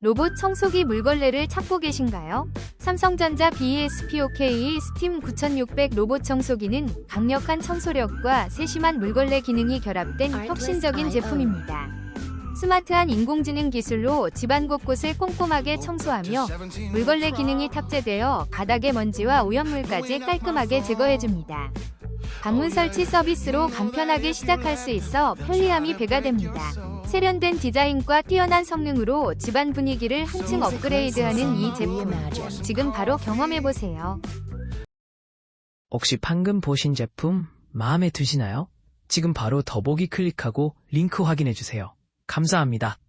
로봇 청소기 물걸레를 찾고 계신가요? 삼성전자 BESPOK 스팀 9600 로봇 청소기는 강력한 청소력과 세심한 물걸레 기능이 결합된 혁신적인 제품입니다. 스마트한 인공지능 기술로 집안 곳곳을 꼼꼼하게 청소하며 물걸레 기능이 탑재되어 바닥의 먼지와 오염물까지 깔끔하게 제거해줍니다. 방문 설치 서비스로 간편하게 시작할 수 있어 편리함이 배가 됩니다. 세련된 디자인과 뛰어난 성능으로 집안 분위기를 한층 업그레이드하는 이 제품, 지금 바로 경험해보세요. 혹시 방금 보신 제품 마음에 드시나요? 지금 바로 더보기 클릭하고 링크 확인해주세요. 감사합니다.